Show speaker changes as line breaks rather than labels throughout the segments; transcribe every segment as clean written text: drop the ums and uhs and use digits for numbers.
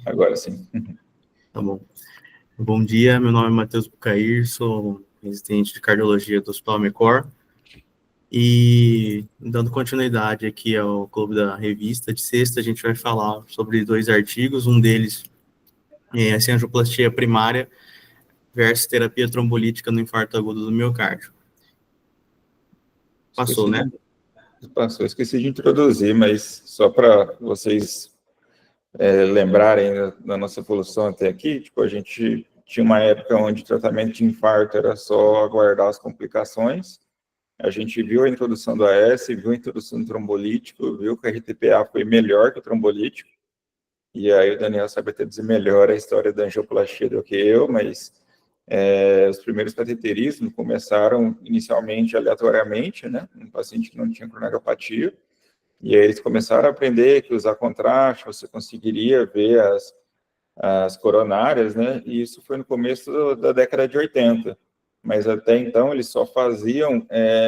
Agora sim.
Tá bom. Bom dia, meu nome é Matheus Bucair, sou residente de cardiologia do Hospital Mecor. E dando continuidade aqui ao Clube da Revista, de sexta a gente vai falar sobre 2 artigos, um deles é a angioplastia primária versus terapia trombolítica no infarto agudo do miocárdio. Passou, né?
Passou, esqueci de introduzir, mas só para vocês lembrarem da nossa evolução até aqui, tipo, a gente tinha uma época onde o tratamento de infarto era só aguardar as complicações. A gente viu a introdução do AS, viu a introdução do trombolítico, viu que a RTPA foi melhor que o trombolítico. E aí o Daniel sabe até dizer melhor a história da angioplastia do que eu, mas os primeiros cateterismos começaram inicialmente aleatoriamente, né? Um paciente que não tinha coronariopatia. E aí eles começaram a aprender que usar contraste, você conseguiria ver as coronárias, né? E isso foi no começo da década de 80. Mas até então eles só faziam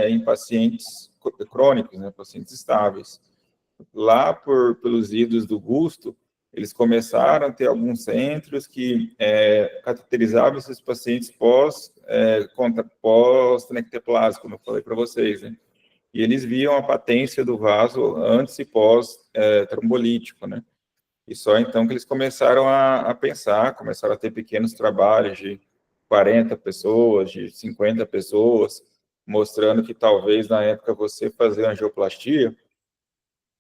em pacientes crônicos, né? Pacientes estáveis. Lá pelos idos do Gusto, eles começaram a ter alguns centros que cateterizavam esses pacientes pós-tenecteplase, como eu falei para vocês, né? E eles viam a patência do vaso antes e pós-trombolítico, né? E só então que eles começaram a pensar, começaram a ter pequenos trabalhos de 40 pessoas, de 50 pessoas, mostrando que talvez na época você fazer angioplastia,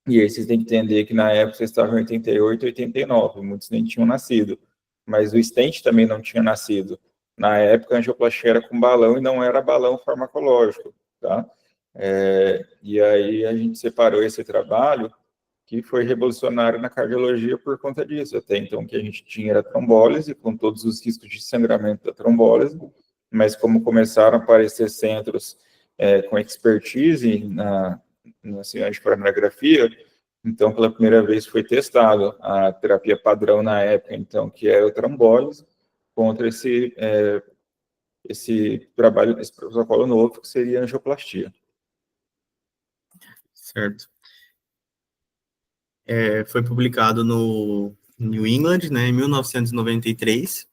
e aí vocês têm que entender que na época vocês estavam em 88, 89, muitos nem tinham nascido, mas o stent também não tinha nascido. Na época a angioplastia era com balão e não era balão farmacológico, tá? E aí a gente separou esse trabalho, que foi revolucionário na cardiologia por conta disso. Até então, o que a gente tinha era trombólise, com todos os riscos de sangramento da trombólise, mas como começaram a aparecer centros com expertise na cirurgia de coronariografia, então, pela primeira vez foi testado a terapia padrão na época, então, que era o trombólise, contra esse trabalho, esse protocolo novo, que seria a angioplastia.
Certo. Foi publicado no New England, né, em 1993,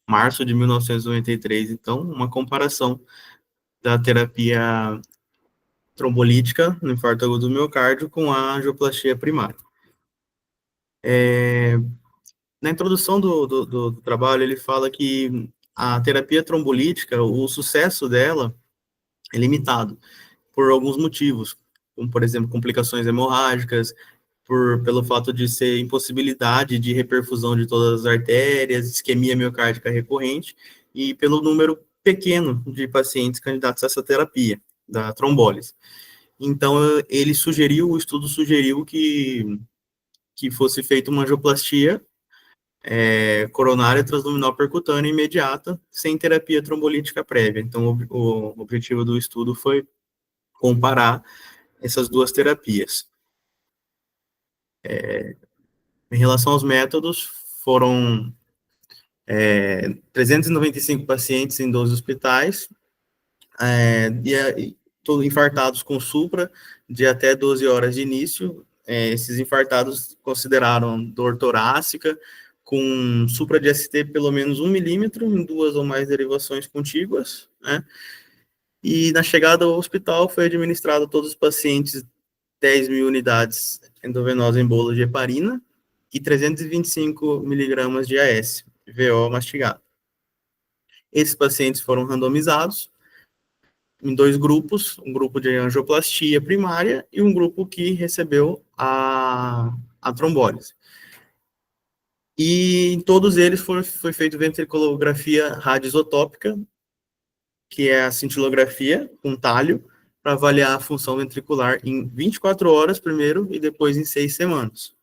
março de 1993, então, uma comparação da terapia trombolítica no infarto agudo do miocárdio com a angioplastia primária. Na introdução do trabalho, ele fala que a terapia trombolítica, o sucesso dela é limitado por alguns motivos, como, por exemplo, complicações hemorrágicas, pelo fato de ser impossibilidade de reperfusão de todas as artérias, isquemia miocárdica recorrente, e pelo número pequeno de pacientes candidatos a essa terapia, da trombólise. Então, o estudo sugeriu que fosse feita uma angioplastia coronária transluminal percutânea imediata, sem terapia trombolítica prévia. Então, o objetivo do estudo foi comparar essas duas terapias. Em relação aos métodos, foram 395 pacientes em 12 hospitais, todos infartados com supra, de até 12 horas de início. Esses infartados consideraram dor torácica, com supra de ST pelo menos 1 milímetro, em 2 ou mais derivações contíguas, né? E na chegada ao hospital foi administrado a todos os pacientes 10.000 unidades endovenosas em bolo de heparina e 325 miligramas de AS, VO mastigado. Esses pacientes foram randomizados em 2 grupos, um grupo de angioplastia primária e um grupo que recebeu a trombólise. E em todos eles foi feita ventriculografia radioisotópica, que é a cintilografia com talho, para avaliar a função ventricular em 24 horas primeiro e depois em 6 semanas.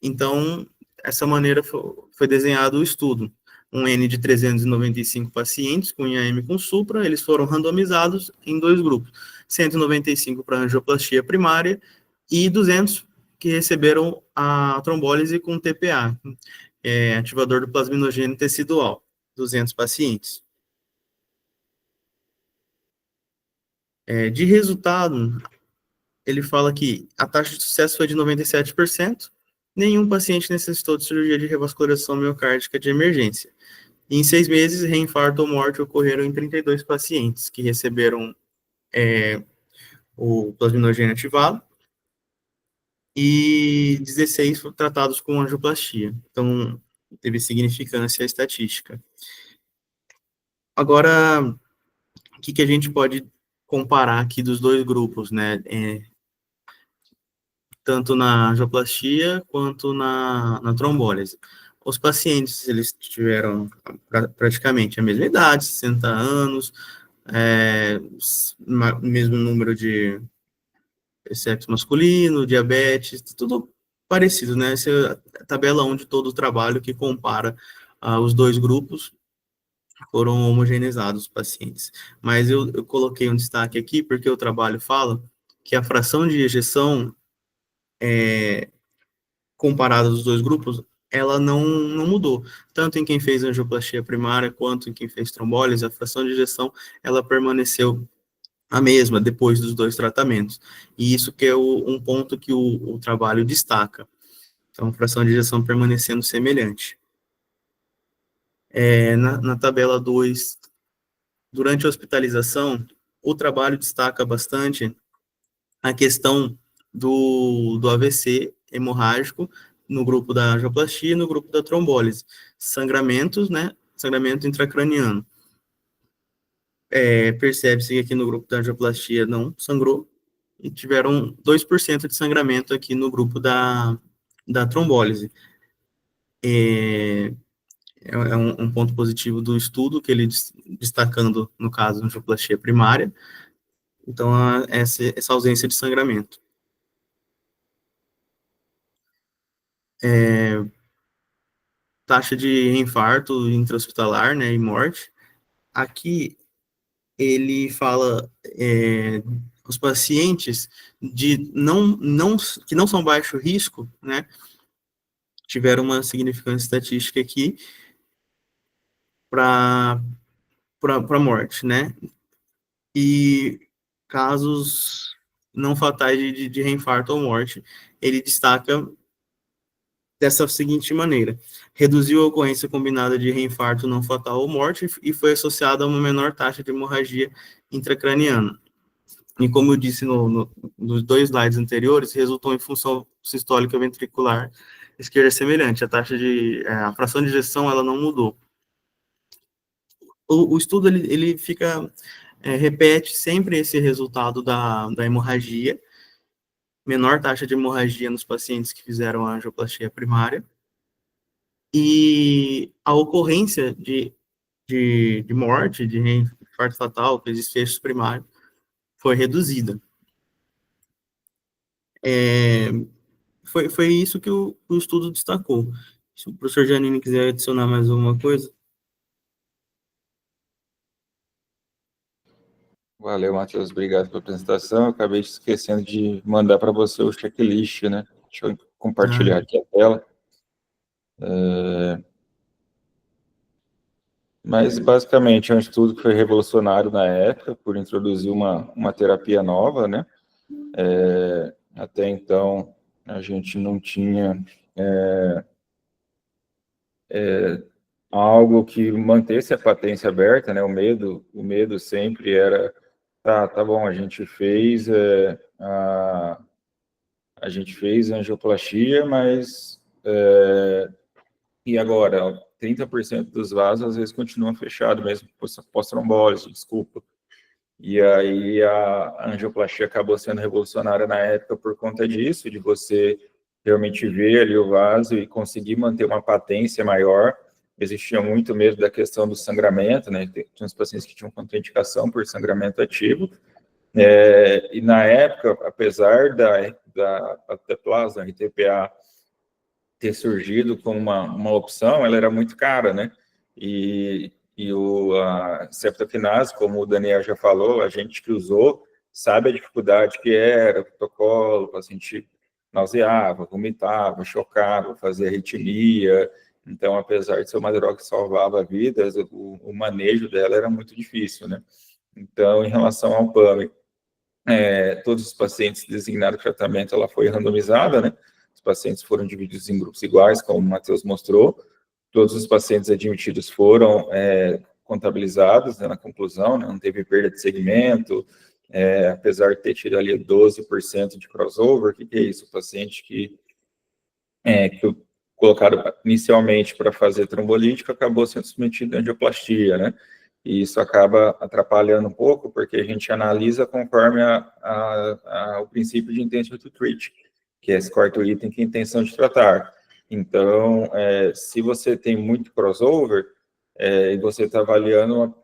Então, essa maneira foi desenhado o estudo. Um N de 395 pacientes com IAM com supra, eles foram randomizados em 2 grupos, 195 para angioplastia primária e 200 que receberam a trombólise com TPA, ativador do plasminogênio tecidual, 200 pacientes. De resultado, ele fala que a taxa de sucesso foi de 97%, nenhum paciente necessitou de cirurgia de revascularização miocárdica de emergência. E em 6 meses, reinfarto ou morte ocorreram em 32 pacientes que receberam o plasminogênio ativado, e 16 foram tratados com angioplastia. Então, teve significância estatística. Agora, o que a gente pode comparar aqui dos dois grupos, né? Tanto na angioplastia quanto na trombólise. Os pacientes, eles tiveram praticamente a mesma idade, 60 anos, mesmo número de sexo masculino, diabetes, tudo parecido, né? Essa é a tabela 1 de todo o trabalho que compara os dois grupos, foram homogeneizados os pacientes. Mas eu coloquei um destaque aqui, porque o trabalho fala que a fração de ejeção comparada dos dois grupos, ela não mudou. Tanto em quem fez angioplastia primária, quanto em quem fez trombólise, a fração de ejeção, ela permaneceu a mesma depois dos dois tratamentos. E isso que é um ponto que o trabalho destaca. Então, a fração de ejeção permanecendo semelhante. Na tabela 2, durante a hospitalização, o trabalho destaca bastante a questão do AVC hemorrágico no grupo da angioplastia e no grupo da trombólise. Sangramentos, né? Sangramento intracraniano. Percebe-se que aqui no grupo da angioplastia não sangrou, e tiveram 2% de sangramento aqui no grupo da trombólise. É um ponto positivo do estudo, que ele destacando, no caso, angioplastia primária. Então, essa ausência de sangramento. Taxa de infarto intra-hospitalar, né, e morte. Aqui, ele fala os pacientes que não são baixo risco, né, tiveram uma significância estatística aqui para morte, né, e casos não fatais de reinfarto ou morte, ele destaca dessa seguinte maneira: reduziu a ocorrência combinada de reinfarto não fatal ou morte e foi associada a uma menor taxa de hemorragia intracraniana. E como eu disse nos 2 slides anteriores, resultou em função sistólica ventricular esquerda semelhante. A fração de ejeção, ela não mudou. O estudo, ele repete sempre esse resultado da hemorragia, menor taxa de hemorragia nos pacientes que fizeram a angioplastia primária, e a ocorrência de morte, de infarto fatal, com desfechos primários, foi reduzida. Foi isso que o estudo destacou. Se o professor Giannini quiser adicionar mais alguma coisa.
Valeu, Matheus. Obrigado pela apresentação. Eu acabei esquecendo de mandar para você o checklist, né? Deixa eu compartilhar aqui a tela. Mas, basicamente, é um estudo que foi revolucionário na época, por introduzir uma terapia nova, né? Até então, a gente não tinha algo que mantesse a patência aberta, né? O medo sempre era, tá bom, a gente fez a angioplastia, mas e agora? 30% dos vasos às vezes continuam fechados, mesmo pós-trombólise, desculpa. E aí a angioplastia acabou sendo revolucionária na época por conta disso, de você realmente ver ali o vaso e conseguir manter uma patência maior. Existia muito medo da questão do sangramento, né? Tinha uns pacientes que tinham contraindicação por sangramento ativo. E na época, apesar da Ateplas, RTPA, ter surgido como uma opção, ela era muito cara, né? E a septokinase, como o Daniel já falou, a gente que usou sabe a dificuldade que era, o protocolo, o paciente nauseava, vomitava, chocava, fazia arritmia. Então, apesar de ser uma droga que salvava vidas, o manejo dela era muito difícil, né? Então, em relação ao PAMI, todos os pacientes designados de tratamento, ela foi randomizada, né? Os pacientes foram divididos em grupos iguais, como o Matheus mostrou. Todos os pacientes admitidos foram contabilizados, né, na conclusão, né, não teve perda de segmento, apesar de ter tido ali 12% de crossover. O que é isso? O paciente que colocado inicialmente para fazer trombolítico acabou sendo submetido à angioplastia, né? E isso acaba atrapalhando um pouco, porque a gente analisa conforme o princípio de intention to treat, que é esse quarto item, que é a intenção de tratar. Então, se você tem muito crossover, e você está avaliando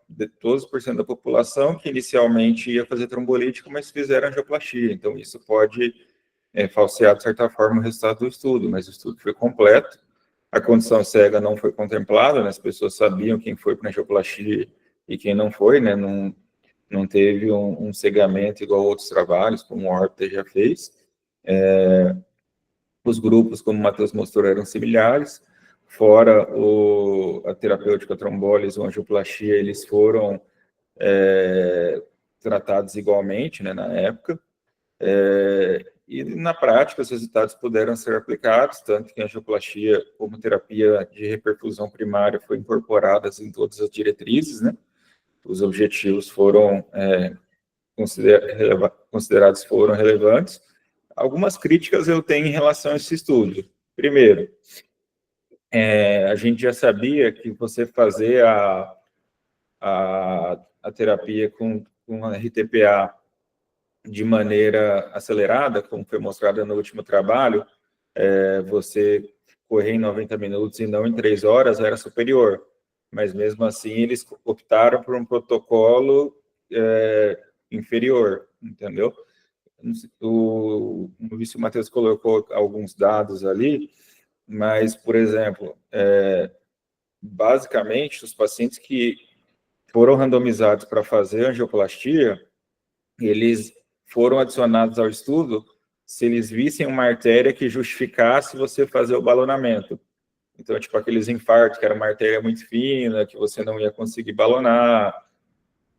12% da população que inicialmente ia fazer trombolítico, mas fizeram angioplastia. Então, isso pode falsear, de certa forma, o resultado do estudo, mas o estudo foi completo. A condição cega não foi contemplada, né? As pessoas sabiam quem foi para angioplastia e quem não foi, né? Não teve um cegamento igual a outros trabalhos, como o Orbiter já fez. Os grupos, como o Matheus mostrou, eram similares, fora a terapêutica trombólise ou angioplastia, eles foram tratados igualmente, né, na época, e na prática os resultados puderam ser aplicados, tanto que a angioplastia como terapia de reperfusão primária foi incorporadas em todas as diretrizes, né, os objetivos foram considerados foram relevantes. Algumas críticas eu tenho em relação a esse estudo. Primeiro, a gente já sabia que você fazer a terapia com a RTPA de maneira acelerada, como foi mostrado no último trabalho, você correr em 90 minutos e não em 3 horas era superior. Mas mesmo assim, eles optaram por um protocolo inferior, entendeu? Não vi se o Matheus colocou alguns dados ali, mas, por exemplo, basicamente, os pacientes que foram randomizados para fazer angioplastia, eles foram adicionados ao estudo se eles vissem uma artéria que justificasse você fazer o balonamento. Então, tipo, aqueles infartos, que era uma artéria muito fina, que você não ia conseguir balonar,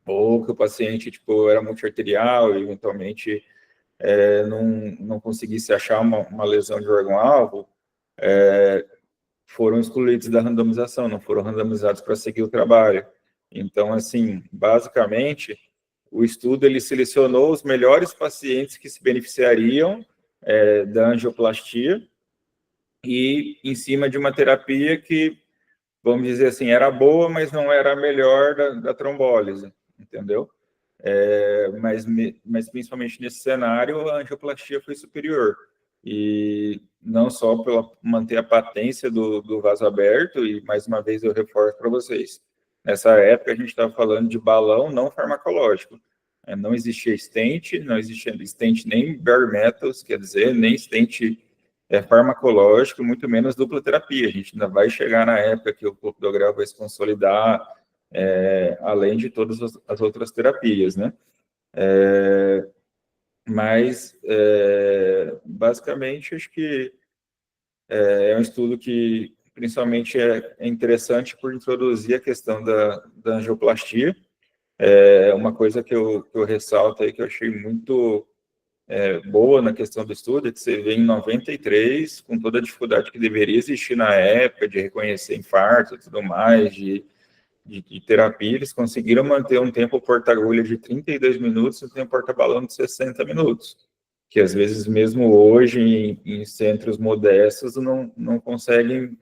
ou que o paciente, tipo, era multiarterial e, eventualmente, não conseguisse achar uma lesão de órgão-alvo, foram excluídos da randomização, não foram randomizados para seguir o trabalho. Então, assim, basicamente, o estudo ele selecionou os melhores pacientes que se beneficiariam da angioplastia e em cima de uma terapia que, vamos dizer assim, era boa, mas não era a melhor da trombólise, entendeu? Mas principalmente nesse cenário, a angioplastia foi superior. E não só pela manter a patência do vaso aberto, e mais uma vez eu reforço para vocês, nessa época a gente estava falando de balão não farmacológico. Não existia stent, não existia stent nem bare metals, quer dizer, nem stent farmacológico, muito menos dupla terapia. A gente ainda vai chegar na época que o clopidogrel vai se consolidar, além de todas as outras terapias, né? Mas, basicamente, acho que é um estudo que, principalmente, é interessante por introduzir a questão da angioplastia. Uma coisa que eu ressalto aí, que eu achei muito boa na questão do estudo, é que você vê em 93, com toda a dificuldade que deveria existir na época, de reconhecer infarto e tudo mais, de terapia, eles conseguiram manter um tempo porta-agulha de 32 minutos e um tempo porta-balão de 60 minutos, que às vezes mesmo hoje em centros modestos não conseguem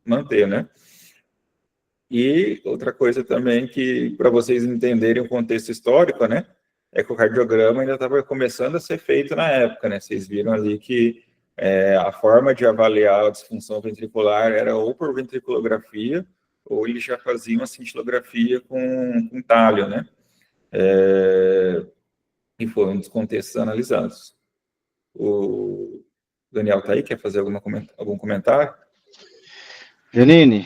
manter, né? E outra coisa também que, para vocês entenderem o contexto histórico, né, é que o cardiograma ainda estava começando a ser feito na época, né? Vocês viram ali que a forma de avaliar a disfunção ventricular era ou por ventriculografia, ou eles já faziam a cintilografia com talho, né? E foram um dos contextos analisados. O Daniel tá aí, quer fazer algum comentário?
Janine,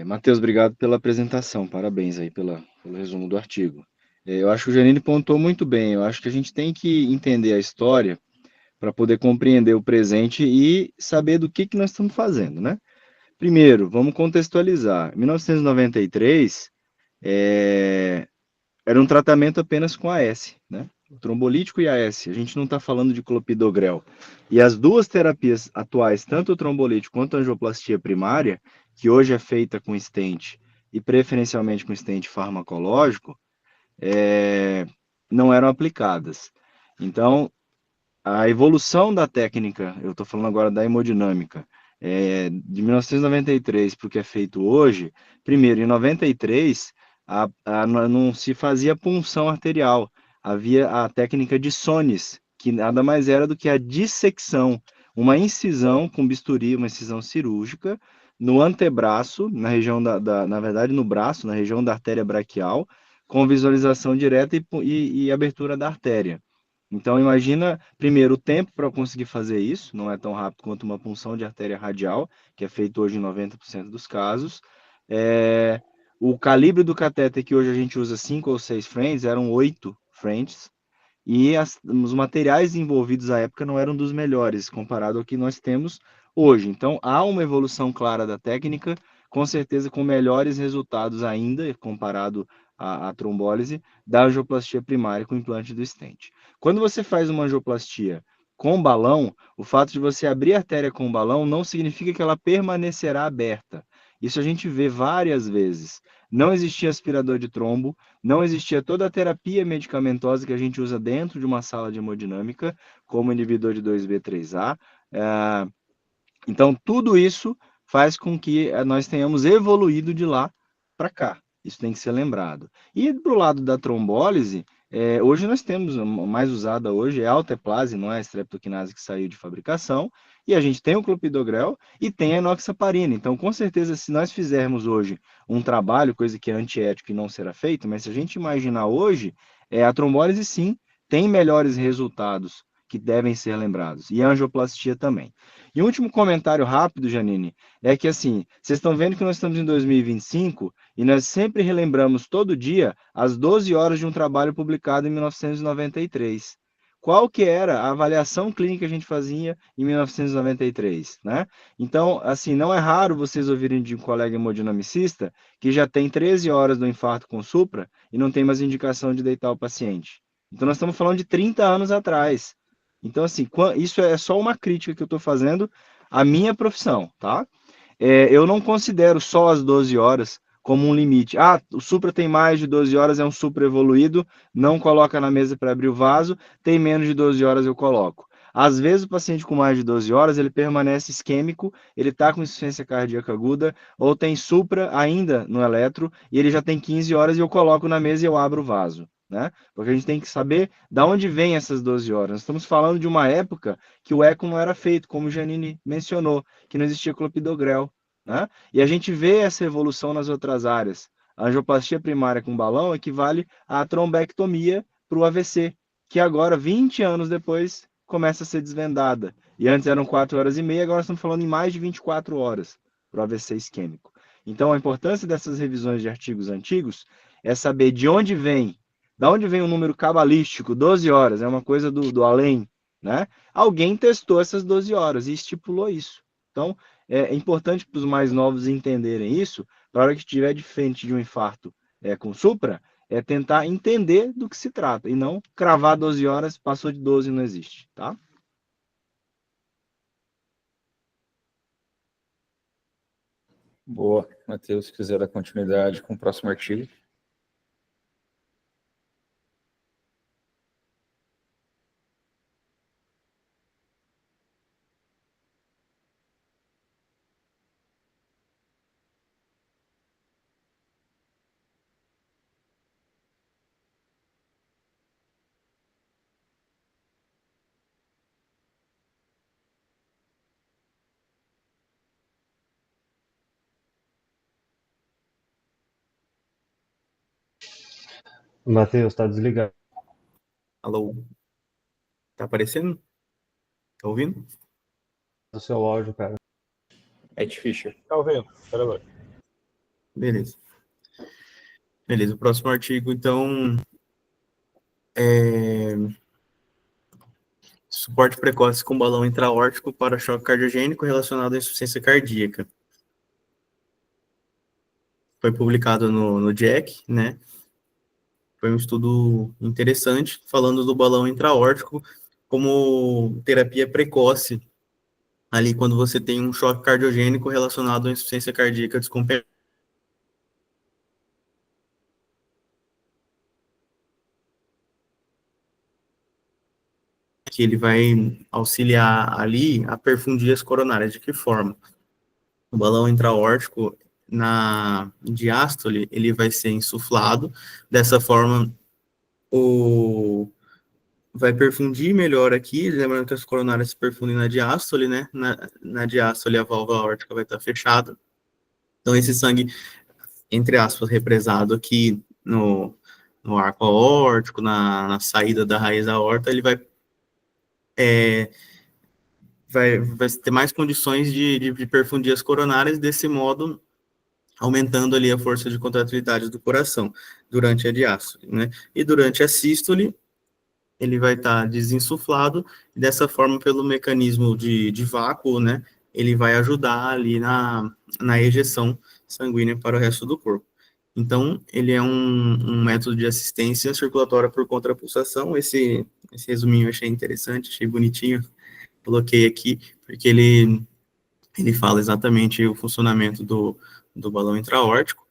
Matheus, obrigado pela apresentação, parabéns aí pelo resumo do artigo. Eu acho que o Janine pontuou muito bem, eu acho que a gente tem que entender a história para poder compreender o presente e saber do que nós estamos fazendo, né? Primeiro, vamos contextualizar. Em 1993, era um tratamento apenas com AS, né? o trombolítico e AS, a gente não está falando de clopidogrel. E as duas terapias atuais, tanto o trombolítico quanto a angioplastia primária, que hoje é feita com stent e preferencialmente com stent farmacológico, não eram aplicadas. Então, a evolução da técnica, eu estou falando agora da hemodinâmica, de 1993 para o que é feito hoje, primeiro, em 93, não se fazia punção arterial, havia a técnica de Sones, que nada mais era do que a dissecção, uma incisão com bisturi, uma incisão cirúrgica, no antebraço, na região na verdade no braço, na região da artéria braquial, com visualização direta e abertura da artéria. Então, imagina, primeiro, o tempo para conseguir fazer isso, não é tão rápido quanto uma punção de artéria radial, que é feito hoje em 90% dos casos. O calibre do catéter, que hoje a gente usa 5 ou 6 French, eram 8 French, e os materiais envolvidos à época não eram dos melhores, comparado ao que nós temos hoje. Então, há uma evolução clara da técnica, com certeza com melhores resultados ainda, comparado à trombólise, da angioplastia primária com implante do stent. Quando você faz uma angioplastia com balão, o fato de você abrir a artéria com balão não significa que ela permanecerá aberta. Isso a gente vê várias vezes. Não existia aspirador de trombo, não existia toda a terapia medicamentosa que a gente usa dentro de uma sala de hemodinâmica, como inibidor de 2B3A. Então, tudo isso faz com que nós tenhamos evoluído de lá para cá. Isso tem que ser lembrado. E do lado da trombólise, hoje nós temos, a mais usada hoje é a alteplase, não é a streptokinase que saiu de fabricação, e a gente tem o clopidogrel e tem a enoxaparina. Então, com certeza, se nós fizermos hoje um trabalho, coisa que é antiético e não será feito, mas se a gente imaginar hoje, a trombólise sim tem melhores resultados que devem ser lembrados, e a angioplastia também. E um último comentário rápido, Janine, é que assim, vocês estão vendo que nós estamos em 2025 e nós sempre relembramos todo dia as 12 horas de um trabalho publicado em 1993. Qual que era a avaliação clínica que a gente fazia em 1993, né? Então, assim, não é raro vocês ouvirem de um colega hemodinamicista que já tem 13 horas do infarto com supra e não tem mais indicação de deitar o paciente. Então, nós estamos falando de 30 anos atrás. Então, assim, isso é só uma crítica que eu estou fazendo à minha profissão, tá? Eu não considero só as 12 horas como um limite. Ah, o supra tem mais de 12 horas, é um supra evoluído, não coloca na mesa para abrir o vaso, tem menos de 12 horas, eu coloco. Às vezes o paciente com mais de 12 horas, ele permanece isquêmico, ele está com insuficiência cardíaca aguda, ou tem supra ainda no eletro, e ele já tem 15 horas e eu coloco na mesa e eu abro o vaso, né? Porque a gente tem que saber de onde vem essas 12 horas. Nós estamos falando de uma época que o eco não era feito, como o Janine mencionou, que não existia clopidogrel, né? E a gente vê essa evolução nas outras áreas. A angioplastia primária com balão equivale à trombectomia para o AVC, que agora, 20 anos depois, começa a ser desvendada. E antes eram 4 horas e meia, agora estamos falando em mais de 24 horas para o AVC isquêmico. Então, a importância dessas revisões de artigos antigos é saber de onde vem. Da onde vem o número cabalístico, 12 horas, é uma coisa do além, né? Alguém testou essas 12 horas e estipulou isso. Então, é importante para os mais novos entenderem isso, para a hora que estiver de frente de um infarto com supra, tentar entender do que se trata, e não cravar 12 horas, passou de 12 não existe, tá?
Boa, Matheus, se quiser dar continuidade com o próximo artigo.
Matheus, tá desligado
Alô? Tá aparecendo? Tá ouvindo?
o seu áudio, cara.
Ed Fischer.
Tá ouvindo? Pera.
Beleza. Beleza, o próximo artigo, então, suporte precoce com balão intra-aórtico para choque cardiogênico relacionado à insuficiência cardíaca. Foi publicado no JACC, né? Foi um estudo interessante, falando do balão intra-aórtico como terapia precoce, ali quando você tem um choque cardiogênico relacionado à insuficiência cardíaca descompensada. Que ele vai auxiliar ali a perfundir as coronárias. De que forma? O balão intra-aórtico, na diástole, ele vai ser insuflado, dessa forma vai perfundir melhor aqui, lembrando que as coronárias se perfundem na diástole, né? Na diástole a válvula aórtica vai estar fechada. Então esse sangue, entre aspas, represado aqui no arco aórtico, na saída da raiz da aorta, ele vai ter mais condições de perfundir as coronárias, desse modo aumentando ali a força de contratilidade do coração durante a diástole, né? E durante a sístole, ele vai estar desinsuflado, e dessa forma, pelo mecanismo de vácuo, né, ele vai ajudar ali na ejeção sanguínea para o resto do corpo. Então, ele é um método de assistência circulatória por contrapulsação. Esse resuminho eu achei interessante, achei bonitinho, coloquei aqui, porque ele fala exatamente o funcionamento do balão intra-aórtico.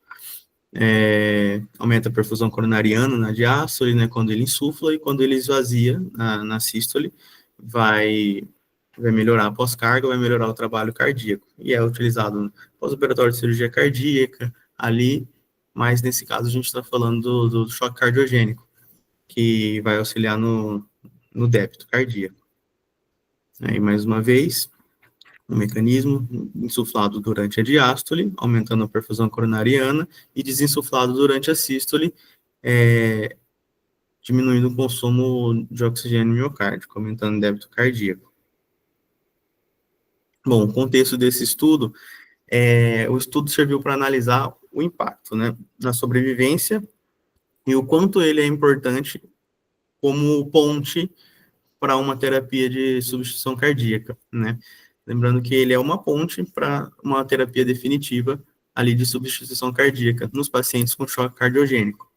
Aumenta a perfusão coronariana na diástole, né, quando ele insufla, e quando ele esvazia na sístole, vai melhorar a pós-carga, vai melhorar o trabalho cardíaco, e é utilizado no pós-operatório de cirurgia cardíaca, ali, mas nesse caso a gente está falando do choque cardiogênico, que vai auxiliar no débito cardíaco. Aí, mais uma vez, o mecanismo insuflado durante a diástole, aumentando a perfusão coronariana, e desinsuflado durante a sístole, diminuindo o consumo de oxigênio miocárdico, aumentando o débito cardíaco. Bom, o contexto desse estudo, o estudo serviu para analisar o impacto, né, na sobrevivência e o quanto ele é importante como ponte para uma terapia de substituição cardíaca, né? Lembrando que ele é uma ponte para uma terapia definitiva ali de substituição cardíaca nos pacientes com choque cardiogênico.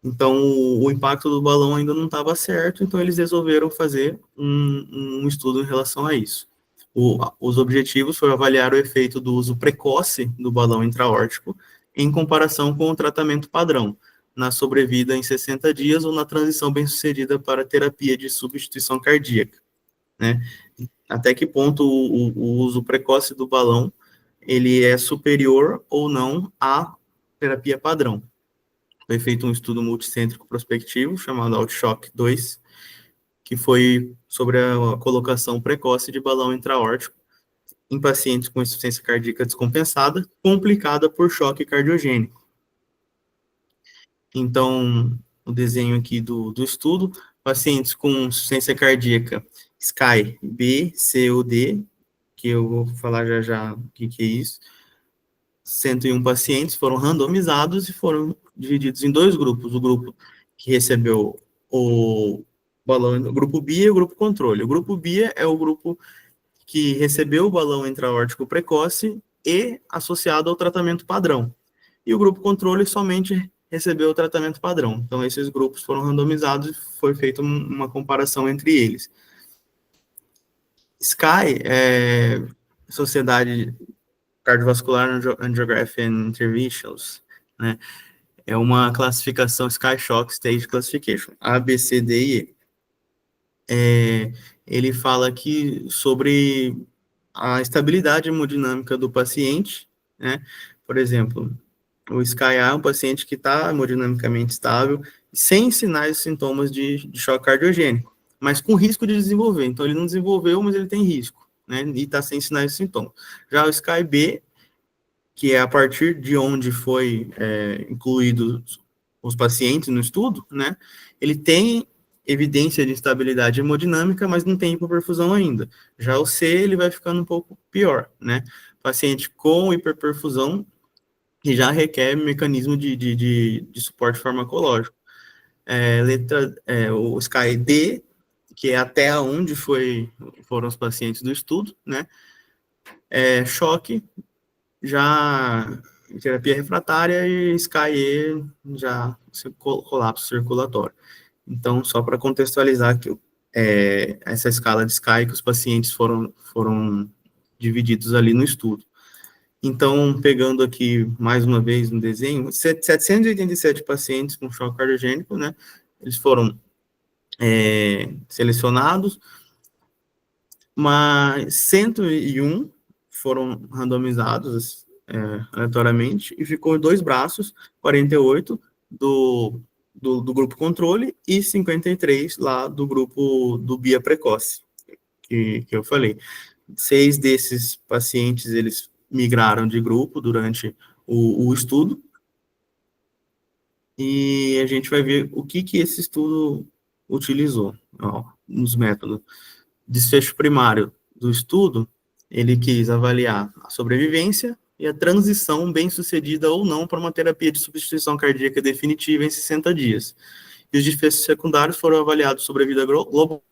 Então, o impacto do balão ainda não estava certo, então eles resolveram fazer um estudo em relação a isso. Os objetivos foram avaliar o efeito do uso precoce do balão intra-aórtico em comparação com o tratamento padrão, na sobrevida em 60 dias ou na transição bem-sucedida para terapia de substituição cardíaca, né? Até que ponto o uso precoce do balão ele é superior ou não à terapia padrão. Foi feito um estudo multicêntrico prospectivo chamado Outshock 2, que foi sobre a colocação precoce de balão intra-aórtico em pacientes com insuficiência cardíaca descompensada, complicada por choque cardiogênico. Então, o desenho aqui do estudo, pacientes com insuficiência cardíaca SCAI B, C ou D, que eu vou falar já o que é isso. 101 pacientes foram randomizados e foram divididos em dois grupos. O grupo que recebeu o balão, o grupo B e o grupo controle. O grupo B é o grupo que recebeu o balão intra-aórtico precoce e associado ao tratamento padrão. E o grupo controle somente recebeu o tratamento padrão. Então, esses grupos foram randomizados e foi feita uma comparação entre eles. SCAI é Sociedade Cardiovascular Angiography and Interventions, né? É uma classificação SCAI Shock Stage Classification, A, B, C, D e E. Ele fala aqui sobre a estabilidade hemodinâmica do paciente, né? Por exemplo, o SCAI-A é um paciente que está hemodinamicamente estável, sem sinais e sintomas de choque cardiogênico, mas com risco de desenvolver. Então, ele não desenvolveu, mas ele tem risco, né? E está sem sinais e sintomas. Já o SCAI-B, que é a partir de onde foi incluídos os pacientes no estudo, né? Ele tem evidência de instabilidade hemodinâmica, mas não tem hipoperfusão ainda. Já o C, ele vai ficando um pouco pior, né? Paciente com hiperperfusão, que já requer mecanismo de suporte farmacológico. O SCAI-D, que é até onde foram os pacientes do estudo, né? Choque, já terapia refratária e SCAE já colapso circulatório. Então, só para contextualizar que essa escala de SCAE que os pacientes foram divididos ali no estudo. Então, pegando aqui mais uma vez no desenho, 787 pacientes com choque cardiogênico, né? Eles foram selecionados, mas 101 foram randomizados aleatoriamente e ficou em 2 braços, 48 do grupo controle e 53 lá do grupo do BIA precoce, que eu falei. 6 desses pacientes, eles migraram de grupo durante o estudo, e a gente vai ver o que esse estudo utilizou, nos métodos. Desfecho primário do estudo, ele quis avaliar a sobrevivência e a transição bem-sucedida ou não para uma terapia de substituição cardíaca definitiva em 60 dias. E os desfechos secundários foram avaliados sobre a vida global,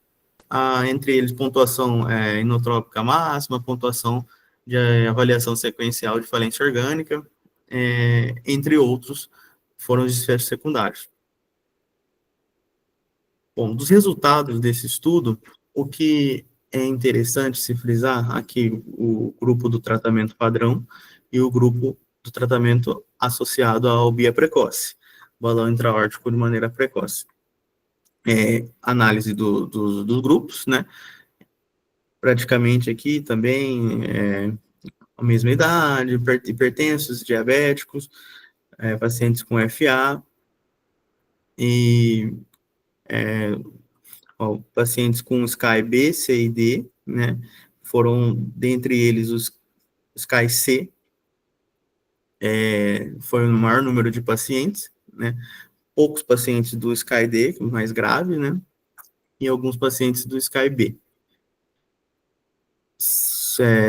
entre eles pontuação inotrópica máxima, pontuação de avaliação sequencial de falência orgânica, entre outros, foram os desfechos secundários. Bom, dos resultados desse estudo, o que é interessante se frisar aqui, o grupo do tratamento padrão e o grupo do tratamento associado ao BIA precoce, balão intra-aórtico de maneira precoce. Análise dos grupos, né? Praticamente aqui também a mesma idade, hipertensos, diabéticos, pacientes com FA e pacientes com SCAI B, C e D, né? Foram, dentre eles, os SCAI C, foi o maior número de pacientes, né? Poucos pacientes do SCAI D, que é o mais grave, né? E alguns pacientes do SCAI B.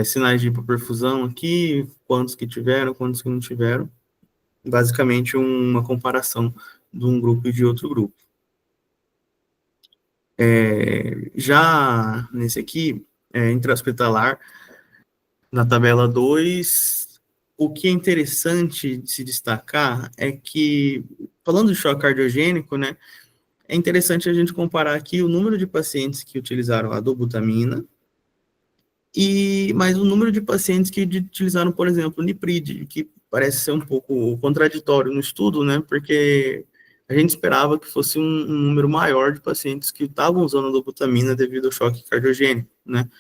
Sinais de hipoperfusão aqui, quantos que tiveram, quantos que não tiveram. Basicamente, uma comparação de um grupo e de outro grupo. Já nesse aqui, intra-hospitalar, na tabela 2, o que é interessante de se destacar é que, falando de choque cardiogênico, né, é interessante a gente comparar aqui o número de pacientes que utilizaram a dobutamina mais o número de pacientes que utilizaram, por exemplo, o Niprid, que parece ser um pouco contraditório no estudo, né, porque a gente esperava que fosse um número maior de pacientes que estavam usando a dobutamina devido ao choque cardiogênico, né.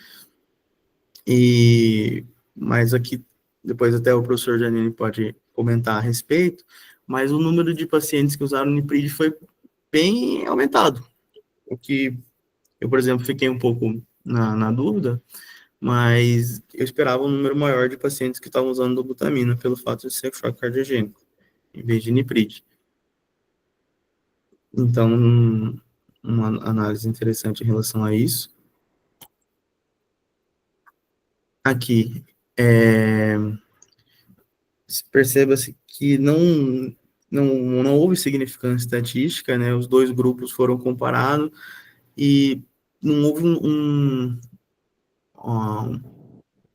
Mas aqui, depois até o professor Janine pode comentar a respeito, mas o número de pacientes que usaram o Niprid foi bem aumentado, o que eu, por exemplo, fiquei um pouco na dúvida, mas eu esperava um número maior de pacientes que estavam usando dobutamina pelo fato de ser choque cardiogênico, em vez de Niprid. Então, uma análise interessante em relação a isso. Aqui, perceba-se que não houve significância estatística, né? Os dois grupos foram comparados e não houve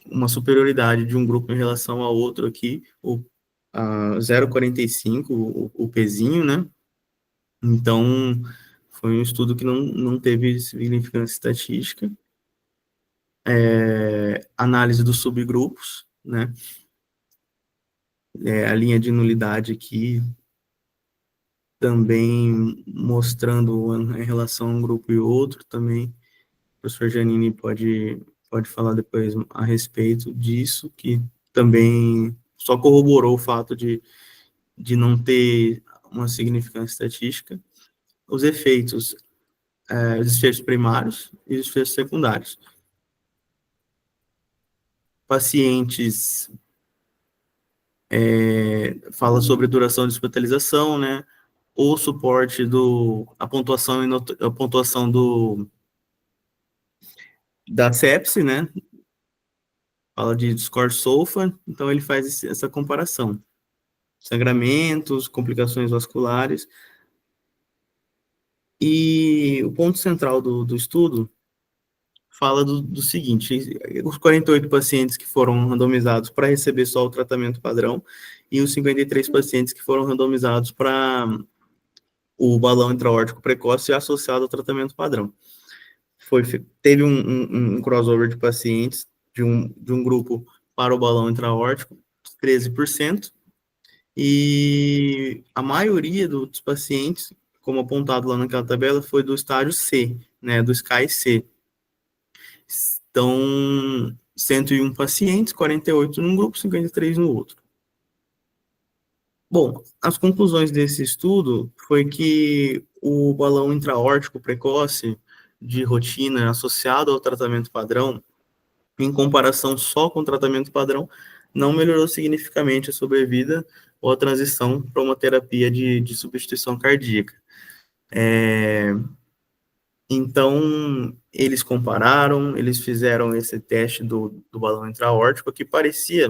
uma superioridade de um grupo em relação ao outro aqui, o 0,45, o Pzinho, né? Então, foi um estudo que não teve significância estatística. Análise dos subgrupos, né? A linha de nulidade aqui também mostrando em relação a um grupo e outro também. O professor Janine pode falar depois a respeito disso, que também só corroborou o fato de não ter uma significância estatística. Os efeitos, os desfechos primários e os desfechos secundários. Pacientes, fala sobre duração de hospitalização, né? O suporte a pontuação da sepse, né? Fala de score SOFA, então ele faz essa comparação. Sangramentos, complicações vasculares. E o ponto central do estudo fala do seguinte: os 48 pacientes que foram randomizados para receber só o tratamento padrão e os 53 pacientes que foram randomizados para o balão intra-aórtico precoce associado ao tratamento padrão. Teve um crossover de pacientes de um grupo para o balão intra-aórtico, 13%, e a maioria dos pacientes, como apontado lá naquela tabela, foi do estágio C, né, do SCAI-C. Então, 101 pacientes, 48 num grupo, 53 no outro. Bom, as conclusões desse estudo foi que o balão intra-aórtico precoce de rotina associado ao tratamento padrão, em comparação só com o tratamento padrão, não melhorou significativamente a sobrevida ou a transição para uma terapia de substituição cardíaca. Então, eles compararam, eles fizeram esse teste do balão intra-aórtico, que parecia,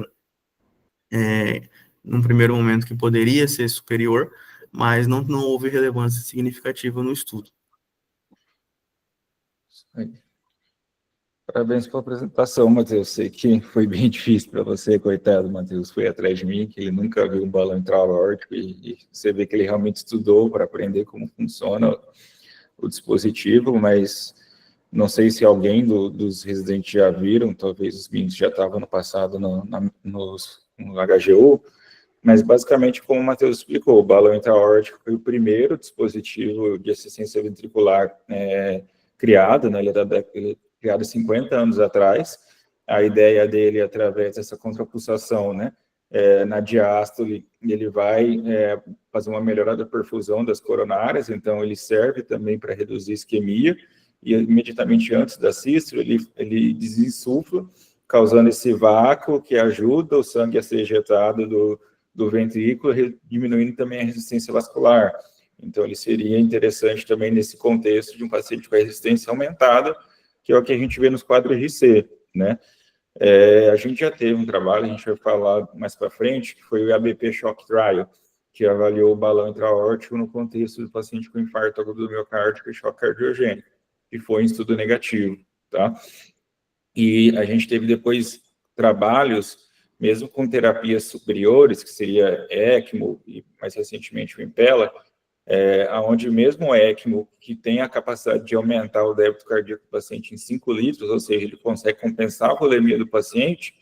num primeiro momento, que poderia ser superior, mas não houve relevância significativa no estudo.
Parabéns pela apresentação, Matheus. Sei que foi bem difícil para você, coitado. Matheus foi atrás de mim, que ele nunca viu um balão intra-aórtico, e você vê que ele realmente estudou para aprender como funciona o dispositivo, mas não sei se alguém dos residentes já viram, talvez os meninos já estavam no passado no HGU, mas basicamente, como o Matheus explicou, o balão intra-aórtico foi o primeiro dispositivo de assistência ventricular criado, né? Ele é criado 50 anos atrás. A ideia dele, através dessa contrapulsação, né, na diástole, ele vai fazer uma melhora da perfusão das coronárias, então ele serve também para reduzir isquemia, e imediatamente antes da sístole, ele desinsufla, causando esse vácuo que ajuda o sangue a ser ejetado do ventrículo, diminuindo também a resistência vascular. Então, ele seria interessante também nesse contexto de um paciente com a resistência aumentada, que é o que a gente vê nos quadros de C, né? A gente já teve um trabalho, a gente vai falar mais para frente, que foi o ABP Shock Trial, que avaliou o balão intra-aórtico no contexto do paciente com infarto agudo do miocárdio e choque cardiogênico, que foi um estudo negativo, tá? E a gente teve depois trabalhos, mesmo com terapias superiores, que seria ECMO e mais recentemente o Impella, onde mesmo o ECMO, que tem a capacidade de aumentar o débito cardíaco do paciente em 5 litros, ou seja, ele consegue compensar a volemia do paciente,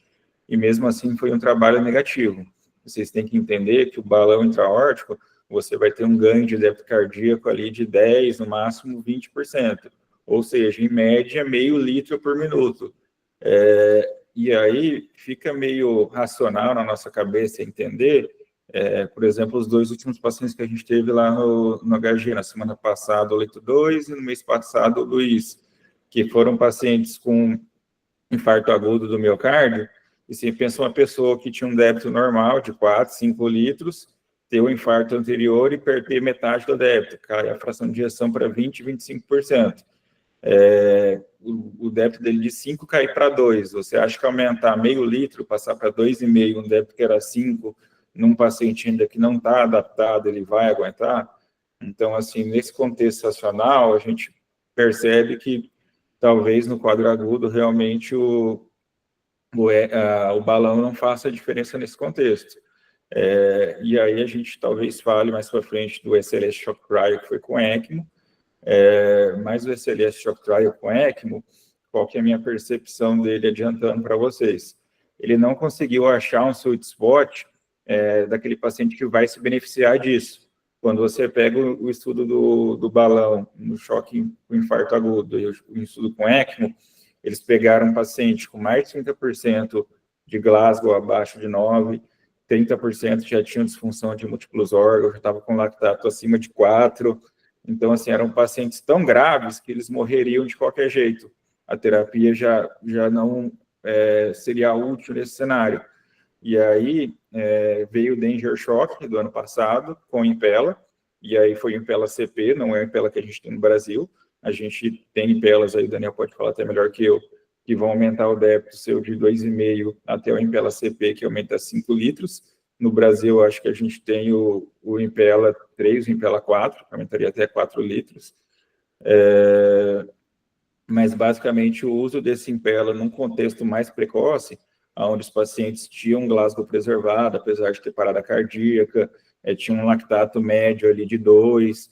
e mesmo assim foi um trabalho negativo. Vocês têm que entender que o balão intra-aórtico, você vai ter um ganho de débito cardíaco ali de 10%, no máximo 20%, ou seja, em média, meio litro por minuto. E aí fica meio racional na nossa cabeça entender, por exemplo, os 2 últimos pacientes que a gente teve lá no HG, na semana passada, o Leito 2, e no mês passado, o Luiz, que foram pacientes com infarto agudo do miocárdio, e você pensa uma pessoa que tinha um débito normal de 4, 5 litros, ter um infarto anterior e perder metade do débito, cai a fração de ejeção para 20%, 25%. O débito dele de 5 cair para 2, você acha que aumentar meio litro, passar para 2,5, um débito que era 5, num paciente ainda que não está adaptado, ele vai aguentar? Então, assim, nesse contexto racional, a gente percebe que talvez no quadro agudo, realmente, o balão não faça diferença nesse contexto. E aí a gente talvez fale mais para frente do SLS Shock Trial, que foi com ECMO, mas o SLS Shock Trial com ECMO, qual que é a minha percepção dele, adiantando para vocês? Ele não conseguiu achar um sweet spot daquele paciente que vai se beneficiar disso. Quando você pega o estudo do balão no choque com infarto agudo e o estudo com ECMO, eles pegaram um paciente com mais de 30% de Glasgow abaixo de 9, 30% já tinham disfunção de múltiplos órgãos, já estava com lactato acima de 4. Então, assim, eram pacientes tão graves que eles morreriam de qualquer jeito. A terapia já não seria útil nesse cenário. E aí veio o Danger Shock do ano passado, com o Impella, e aí foi o Impella CP, não é o Impella que a gente tem no Brasil. A gente tem Impellas, aí o Daniel pode falar até melhor que eu, que vão aumentar o débito seu de 2,5 até o Impella CP, que aumenta 5 litros. No Brasil, acho que a gente tem o Impella 3, o Impella 4, que aumentaria até 4 litros. mas basicamente o uso desse Impella num contexto mais precoce, onde os pacientes tinham Glasgow preservado, apesar de ter parada cardíaca, tinha um lactato médio ali de 2,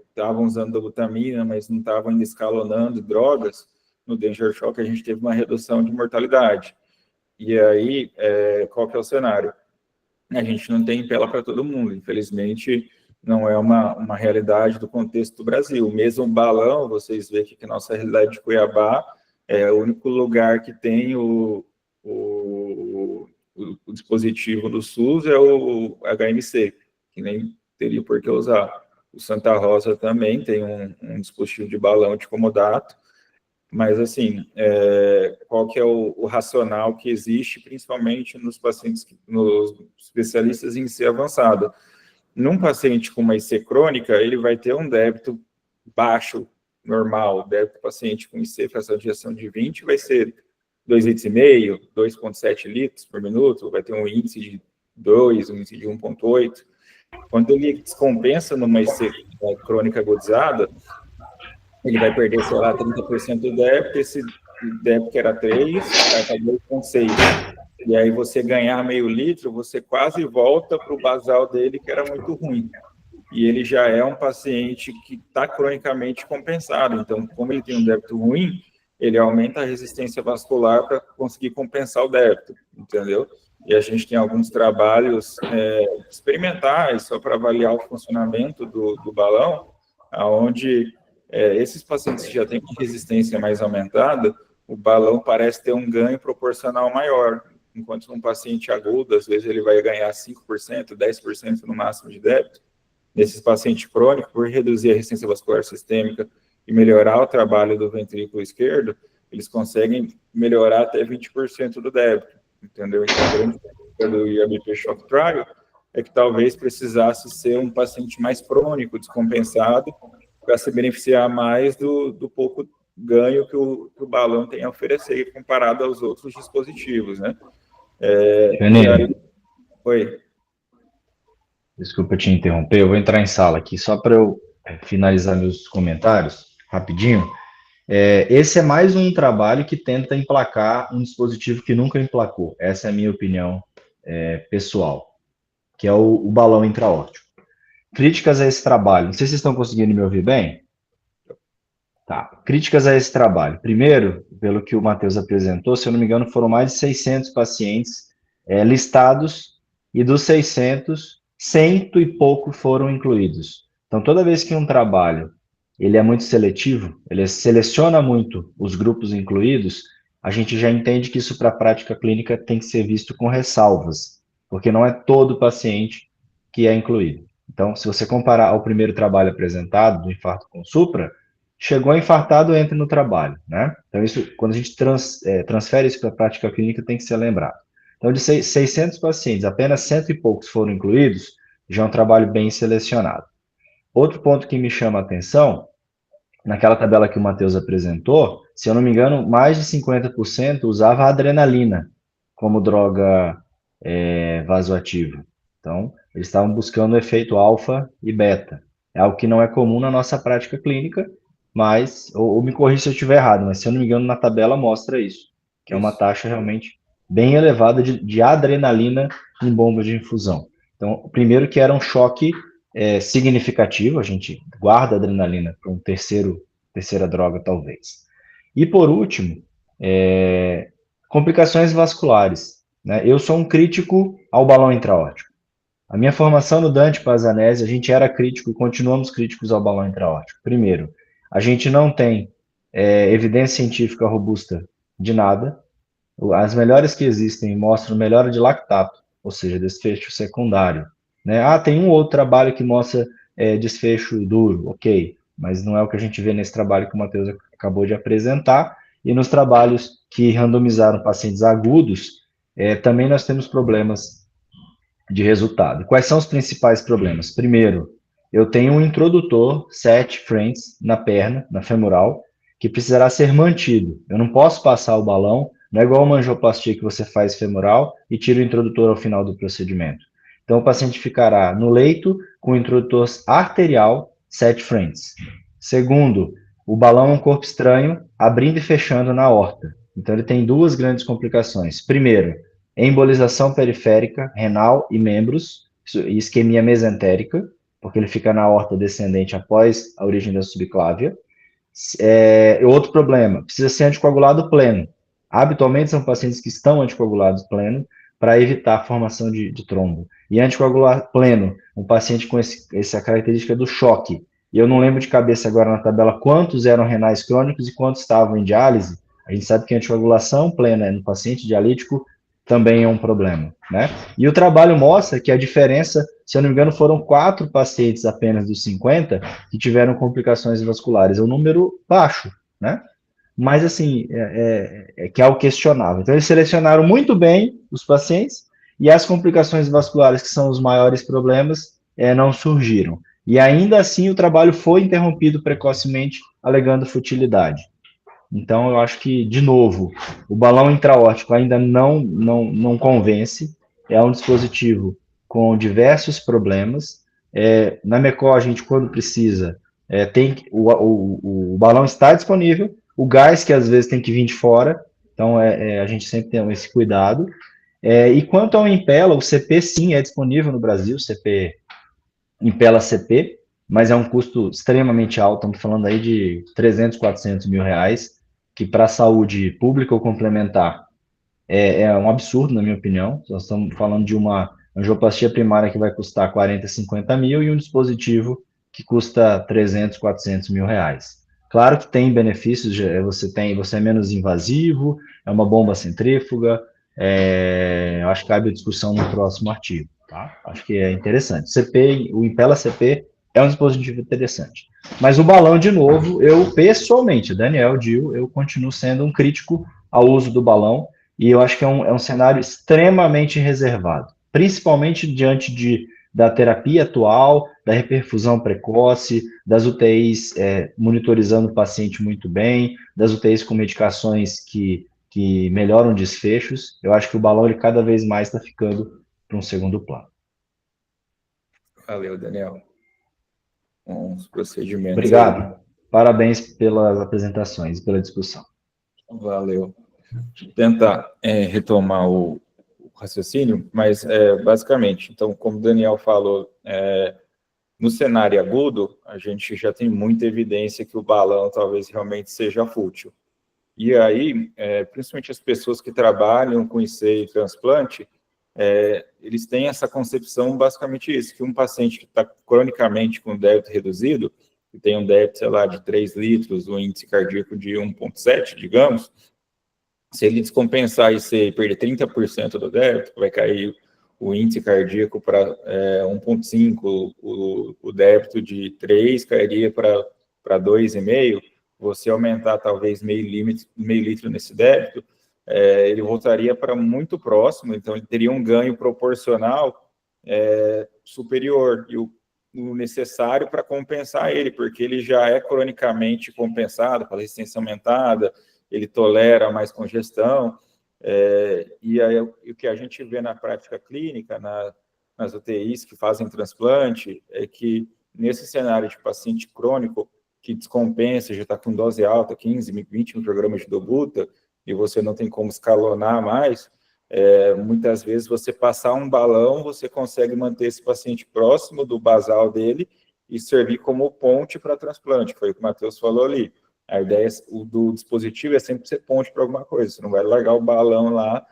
estavam usando dobutamina, mas não estavam ainda escalonando drogas, no Danger Shock a gente teve uma redução de mortalidade. E aí, qual que é o cenário? A gente não tem Impella para todo mundo, infelizmente não é uma realidade do contexto do Brasil. Mesmo o balão, vocês veem que a nossa realidade de Cuiabá é o único lugar que tem o dispositivo do SUS é o HMC, que nem teria por que usar. O Santa Rosa também tem um dispositivo de balão de comodato, mas, assim, qual que é o racional que existe, principalmente nos pacientes, nos especialistas em IC avançado? Num paciente com uma IC crônica, ele vai ter um débito baixo, normal. O débito do paciente com IC, fração de ejeção de 20, vai ser 2,5 litros, 2,7 litros por minuto, vai ter um índice de 2, um índice de 1,8. Quando ele descompensa numa IC crônica agudizada, ele vai perder, sei lá, 30% do débito, esse débito que era 3, vai para 2,6. E aí você ganhar meio litro, você quase volta para o basal dele, que era muito ruim. E ele já é um paciente que está cronicamente compensado. Então, como ele tem um débito ruim, ele aumenta a resistência vascular para conseguir compensar o débito, entendeu? E a gente tem alguns trabalhos experimentais, só para avaliar o funcionamento do balão, onde esses pacientes que já têm resistência mais aumentada, o balão parece ter um ganho proporcional maior, enquanto num paciente agudo, às vezes ele vai ganhar 5%, 10% no máximo de débito. Nesses pacientes crônicos, por reduzir a resistência vascular sistêmica e melhorar o trabalho do ventrículo esquerdo, eles conseguem melhorar até 20% do débito, entendeu? Então, a grande dica do IABP Shock Trial é que talvez precisasse ser um paciente mais crônico, descompensado, para se beneficiar mais do pouco ganho que o balão tem a oferecer comparado aos outros dispositivos, né? Oi.
Desculpa te interromper, eu vou entrar em sala aqui, só para eu finalizar meus comentários, rapidinho. Esse é mais um trabalho que tenta emplacar um dispositivo que nunca emplacou. Essa é a minha opinião pessoal, que é o balão intraórtico. Críticas a esse trabalho. Não sei se vocês estão conseguindo me ouvir bem. Tá. Críticas a esse trabalho. Primeiro, pelo que o Matheus apresentou, se eu não me engano, foram mais de 600 pacientes listados, e dos 600, 100 e pouco foram incluídos. Então, toda vez que um trabalho ele é muito seletivo, ele seleciona muito os grupos incluídos, a gente já entende que isso para a prática clínica tem que ser visto com ressalvas, porque não é todo paciente que é incluído. Então, se você comparar ao primeiro trabalho apresentado, do infarto com supra, chegou infartado, entra no trabalho, né? Então, isso, quando a gente transfere isso para a prática clínica, tem que ser lembrado. Então, de 600 pacientes, apenas 100 e poucos foram incluídos, já é um trabalho bem selecionado. Outro ponto que me chama a atenção, naquela tabela que o Matheus apresentou, se eu não me engano, mais de 50% usava a adrenalina como droga vasoativa. Então, eles estavam buscando o efeito alfa e beta. É algo que não é comum na nossa prática clínica, mas, ou me corrija se eu estiver errado, mas se eu não me engano, na tabela mostra isso, que é uma taxa realmente bem elevada de adrenalina em bombas de infusão. Então, primeiro que era um choque significativo, a gente guarda a adrenalina para terceira droga, talvez. E, por último, complicações vasculares, né? Eu sou um crítico ao balão intraórtico. A minha formação no Dante Pazzanese, a gente era crítico e continuamos críticos ao balão intraórtico. Primeiro, a gente não tem evidência científica robusta de nada. As melhores que existem mostram melhora de lactato, ou seja, desfecho secundário, né? Tem um outro trabalho que mostra desfecho duro, ok, mas não é o que a gente vê nesse trabalho que o Matheus acabou de apresentar. E nos trabalhos que randomizaram pacientes agudos, também nós temos problemas de resultado. Quais são os principais problemas? Primeiro, eu tenho um introdutor set friends na perna, na femoral, que precisará ser mantido. Eu não posso passar o balão, não é igual uma angioplastia que você faz femoral e tira o introdutor ao final do procedimento. Então, o paciente ficará no leito com o introdutor arterial set friends. Segundo, o balão é um corpo estranho, abrindo e fechando na aorta. Então, ele tem duas grandes complicações. Primeiro, embolização periférica, renal e membros, e isquemia mesentérica, porque ele fica na aorta descendente após a origem da subclávia. Outro problema, precisa ser anticoagulado pleno. Habitualmente são pacientes que estão anticoagulados pleno para evitar a formação de trombo. E anticoagular pleno, um paciente com essa característica do choque. E eu não lembro de cabeça agora na tabela quantos eram renais crônicos e quantos estavam em diálise. A gente sabe que a anticoagulação plena no paciente dialítico também é um problema, né? E o trabalho mostra que a diferença, se eu não me engano, foram 4 pacientes apenas dos 50 que tiveram complicações vasculares. É um número baixo, né? Mas, assim, que é o questionável. Então, eles selecionaram muito bem os pacientes e as complicações vasculares, que são os maiores problemas, não surgiram. E, ainda assim, o trabalho foi interrompido precocemente, alegando futilidade. Então, eu acho que, de novo, o balão intraórtico ainda não convence. É um dispositivo com diversos problemas. Na MECO, a gente, quando precisa, o balão está disponível, o gás, que às vezes tem que vir de fora, então a gente sempre tem esse cuidado. E quanto ao Impella, o CP sim é disponível no Brasil, CP Impella CP, mas é um custo extremamente alto, estamos falando aí de 300, 400 mil reais, que para a saúde pública ou complementar é um absurdo, na minha opinião. Nós estamos falando de uma angioplastia primária que vai custar 40, 50 mil e um dispositivo que custa 300, 400 mil reais. Claro que tem benefícios, você é menos invasivo, é uma bomba centrífuga, eu acho que cabe a discussão no próximo artigo, tá? Acho que é interessante. O Impella CP é um dispositivo interessante. Mas o balão, de novo, eu pessoalmente, Daniel, Gil, eu continuo sendo um crítico ao uso do balão, e eu acho que é um cenário extremamente reservado, principalmente diante da terapia atual, da reperfusão precoce, das UTIs monitorizando o paciente muito bem, das UTIs com medicações que melhoram desfechos. Eu acho que o balão ele cada vez mais está ficando para um segundo plano.
Valeu, Daniel. Uns procedimentos.
Obrigado.
Aí.
Parabéns pelas apresentações e pela discussão.
Valeu. Vou tentar retomar o raciocínio, mas basicamente, então, como o Daniel falou, no cenário agudo, a gente já tem muita evidência que o balão talvez realmente seja fútil. E aí, principalmente as pessoas que trabalham com IC e transplante, eles têm essa concepção, basicamente isso, que um paciente que está cronicamente com débito reduzido, que tem um débito, sei lá, de 3 litros, um índice cardíaco de 1,7, digamos, se ele descompensar IC e perder 30% do débito, vai cair o índice cardíaco para 1,5, o débito de 3 cairia para 2,5, você aumentar talvez meio litro nesse débito, ele voltaria para muito próximo, então ele teria um ganho proporcional superior, e o necessário para compensar ele, porque ele já é cronicamente compensado pela resistência aumentada, ele tolera mais congestão, e aí o que a gente vê na prática clínica, nas UTIs que fazem transplante, é que nesse cenário de paciente crônico que descompensa, já está com dose alta, 15, 20 microgramas de dobuta, e você não tem como escalonar mais, muitas vezes você passar um balão, você consegue manter esse paciente próximo do basal dele e servir como ponte para transplante, foi o que o Matheus falou ali. A ideia do dispositivo é sempre ser ponte para alguma coisa, você não vai largar o balão lá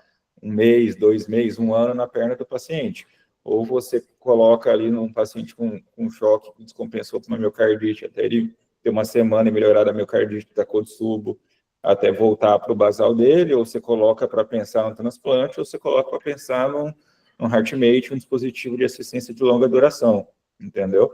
1 mês, 2 meses, 1 ano na perna do paciente. Ou você coloca ali num paciente com choque que descompensou para uma miocardite, até ele ter uma semana e melhorar a miocardite da Codsubo, até voltar para o basal dele, ou você coloca para pensar no transplante, ou você coloca para pensar num HeartMate, um dispositivo de assistência de longa duração, entendeu?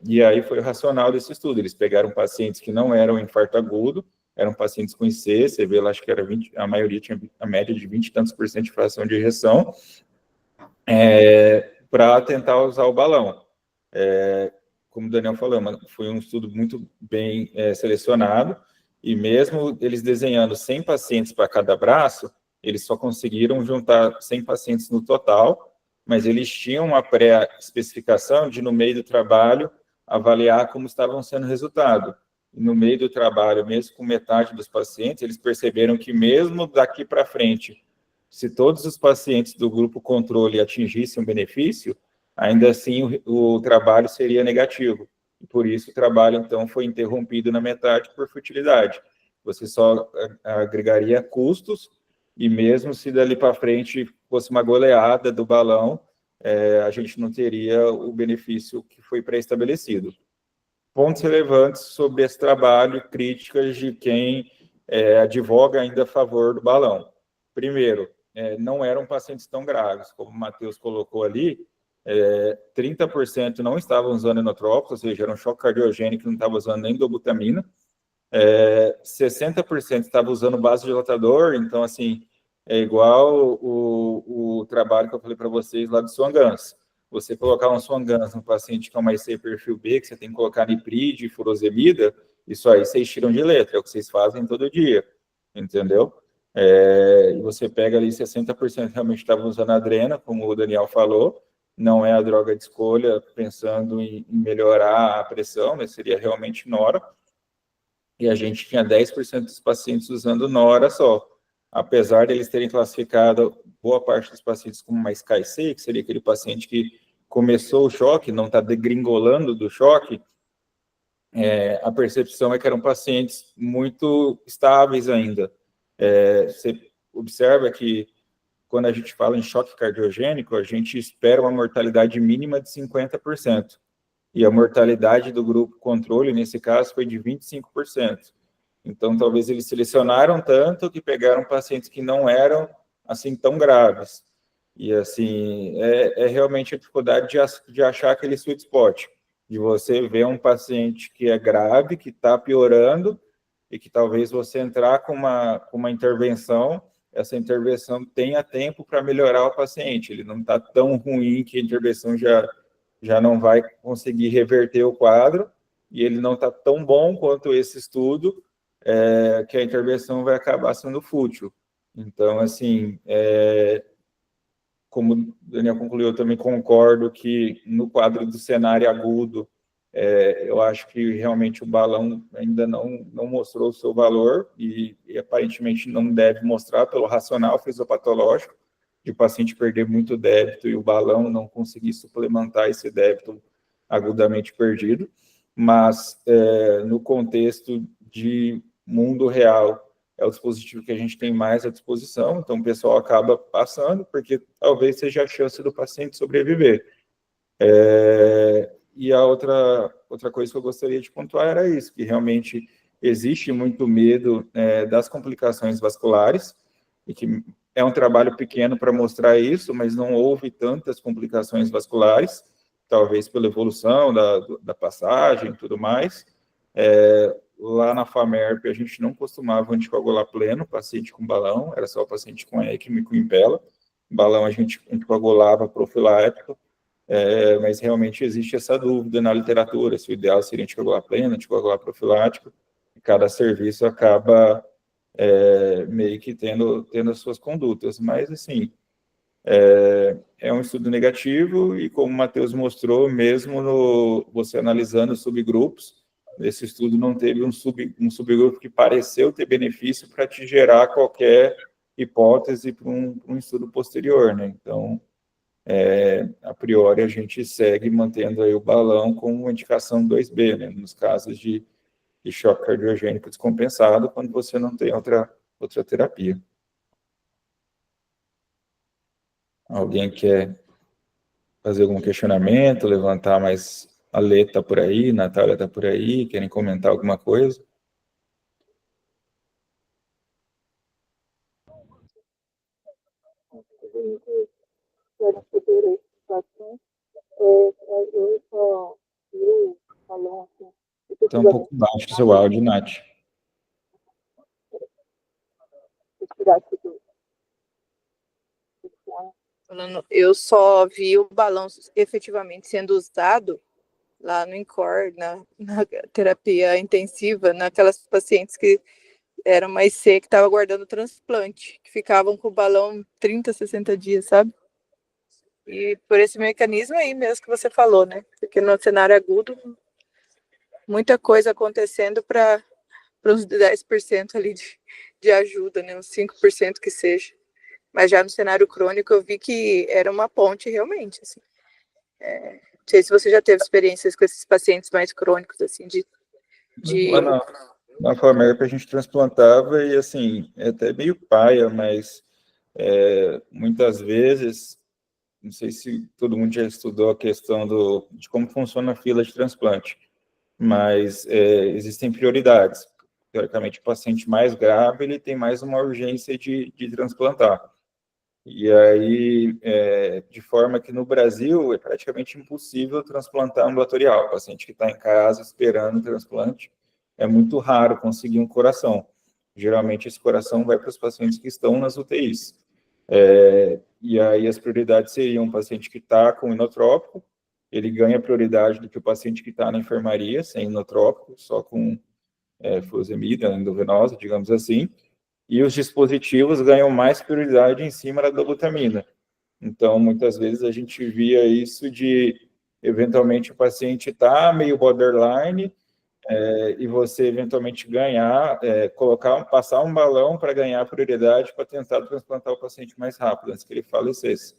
E aí foi o racional desse estudo. Eles pegaram pacientes que não eram infarto agudo, eram pacientes com IC, você vê lá, acho que era 20, a maioria tinha a média de 20 e tantos por cento de fração de ejeção, para tentar usar o balão. Como o Daniel falou, foi um estudo muito bem selecionado, e mesmo eles desenhando 100 pacientes para cada braço, eles só conseguiram juntar 100 pacientes no total, mas eles tinham uma pré-especificação de, no meio do trabalho, avaliar como estavam sendo o resultado. no meio do trabalho, mesmo com metade dos pacientes, eles perceberam que mesmo daqui para frente, se todos os pacientes do grupo controle atingissem um benefício, ainda assim o trabalho seria negativo. E por isso o trabalho, então, foi interrompido na metade por futilidade. Você só agregaria custos, e mesmo se dali para frente fosse uma goleada do balão, a gente não teria o benefício que foi pré-estabelecido. Pontos relevantes sobre esse trabalho, críticas de quem advoga ainda a favor do balão. Primeiro, não eram pacientes tão graves, como o Matheus colocou ali, 30% não estavam usando inotrópicos, ou seja, era um choque cardiogênico que não estava usando nem dobutamina, 60% estava usando vasodilatador, então, assim, é igual o trabalho que eu falei para vocês lá do Swan-Ganz. Você colocar um Swan-Ganz no paciente que é uma IC perfil B, que você tem que colocar nipride e furosemida, isso aí vocês tiram de letra, é o que vocês fazem todo dia, entendeu? E você pega ali 60% realmente estava usando adrena, como o Daniel falou, não é a droga de escolha, pensando em melhorar a pressão, né, seria realmente nora, e a gente tinha 10% dos pacientes usando nora só. Apesar de eles terem classificado boa parte dos pacientes como mais KC, que seria aquele paciente que começou o choque, não está degringolando do choque, a percepção é que eram pacientes muito estáveis ainda. Você observa que quando a gente fala em choque cardiogênico, a gente espera uma mortalidade mínima de 50%. E a mortalidade do grupo controle, nesse caso, foi de 25%. Então, talvez eles selecionaram tanto que pegaram pacientes que não eram, assim, tão graves. E, assim, realmente a dificuldade de achar aquele sweet spot, de você ver um paciente que é grave, que está piorando, e que talvez você entrar com uma intervenção, essa intervenção tenha tempo para melhorar o paciente. Ele não está tão ruim que a intervenção já não vai conseguir reverter o quadro, e ele não está tão bom quanto esse estudo, que a intervenção vai acabar sendo fútil. Então, assim, como o Daniel concluiu, eu também concordo que no quadro do cenário agudo, eu acho que realmente o balão ainda não mostrou o seu valor, e aparentemente não deve mostrar pelo racional fisiopatológico, de o paciente perder muito débito e o balão não conseguir suplementar esse débito agudamente perdido, mas no contexto de mundo real, é o dispositivo que a gente tem mais à disposição, então o pessoal acaba passando, porque talvez seja a chance do paciente sobreviver. E a outra coisa que eu gostaria de pontuar era isso, que realmente existe muito medo das complicações vasculares, e que é um trabalho pequeno para mostrar isso, mas não houve tantas complicações vasculares, talvez pela evolução da passagem e tudo mais. Lá na FAMERP, a gente não costumava anticoagular pleno, paciente com balão, era só paciente com ECMO e com Impella. Balão a gente anticoagulava profilático, mas realmente existe essa dúvida na literatura, se o ideal seria anticoagular pleno, anticoagular profilático, e cada serviço acaba meio que tendo as suas condutas, mas assim, é um estudo negativo, e como o Matheus mostrou, mesmo você analisando os subgrupos, esse estudo não teve um subgrupo que pareceu ter benefício para te gerar qualquer hipótese para um estudo posterior, né? Então, a priori, a gente segue mantendo aí o balão com indicação 2B, né? Nos casos de choque cardiogênico descompensado, quando você não tem outra terapia. Alguém quer fazer algum questionamento, levantar mais? A Lê está por aí, a Natália está por aí, querem comentar alguma coisa? Está um pouco baixo o seu áudio, Nath.
Eu só vi o balão efetivamente sendo usado lá no INCOR, na terapia intensiva, naquelas pacientes que eram mais C, que estavam aguardando transplante, que ficavam com o balão 30, 60 dias, sabe? E por esse mecanismo aí mesmo que você falou, né? Porque no cenário agudo muita coisa acontecendo para uns 10% ali de ajuda, né? Uns 5% que seja. Mas já no cenário crônico eu vi que era uma ponte realmente, assim. Não sei se você já teve experiências com esses pacientes mais crônicos, assim,
Na Flamengo a gente transplantava e, assim, é até meio paia, mas muitas vezes, não sei se todo mundo já estudou a questão de como funciona a fila de transplante, mas existem prioridades. Teoricamente, o paciente mais grave, ele tem mais uma urgência de transplantar. E aí, de forma que no Brasil é praticamente impossível transplantar ambulatorial. O paciente que está em casa esperando o transplante, é muito raro conseguir um coração. Geralmente, esse coração vai para os pacientes que estão nas UTIs. E aí, as prioridades seriam um paciente que está com inotrópico, ele ganha prioridade do que o paciente que está na enfermaria, sem inotrópico, só com furosemida endovenosa, digamos assim, e os dispositivos ganham mais prioridade em cima da dobutamina. Então, muitas vezes a gente via isso de, eventualmente, o paciente está meio borderline, e você, eventualmente, ganhar, passar um balão para ganhar prioridade para tentar transplantar o paciente mais rápido, antes que ele falecesse.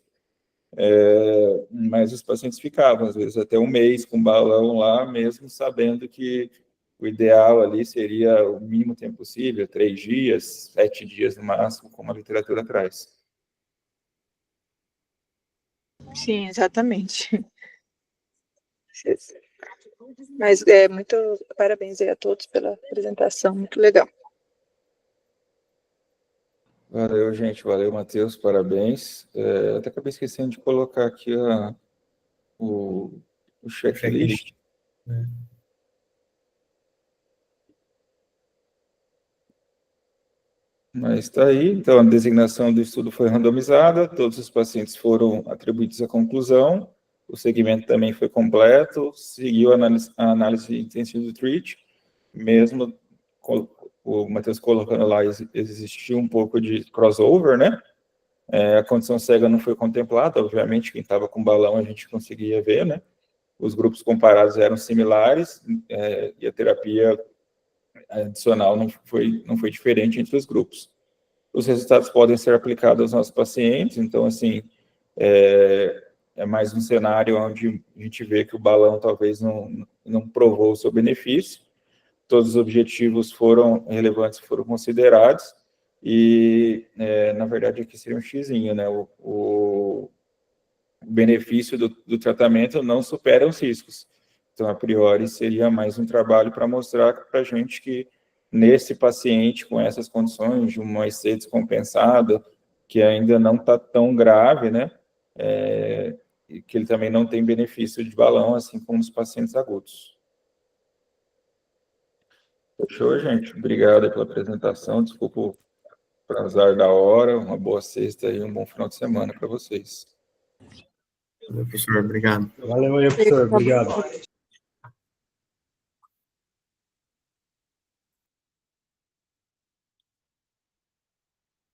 Mas os pacientes ficavam, às vezes, até um mês com balão lá, mesmo sabendo que o ideal ali seria o mínimo tempo possível, 3 dias, 7 dias no máximo, como a literatura traz.
Sim, exatamente. Mas muito parabéns aí a todos pela apresentação, muito legal.
Valeu, gente. Valeu, Matheus. Parabéns. Até acabei esquecendo de colocar aqui o checklist. Mas está aí. Então, a designação do estudo foi randomizada, todos os pacientes foram atribuídos à conclusão, o segmento também foi completo, seguiu a análise intensiva do treat, mesmo o Matheus colocando lá, existiu um pouco de crossover, né? A condição cega não foi contemplada, obviamente, quem estava com balão a gente conseguia ver, né? Os grupos comparados eram similares, e a terapia adicional não foi diferente entre os grupos. Os resultados podem ser aplicados aos nossos pacientes, então, assim, é mais um cenário onde a gente vê que o balão talvez não provou o seu benefício, todos os objetivos foram relevantes, foram considerados, e, na verdade, aqui seria um xizinho, né? O benefício do tratamento não supera os riscos. Então, a priori, seria mais um trabalho para mostrar para a gente que, nesse paciente com essas condições de uma IC descompensada, que ainda não está tão grave, né, e que ele também não tem benefício de balão, assim como os pacientes agudos. Fechou, gente? Obrigado pela apresentação, desculpa o atrasar da hora, uma boa sexta e um bom final de semana para vocês.
Professor, obrigado.
Valeu aí, professor. Obrigado.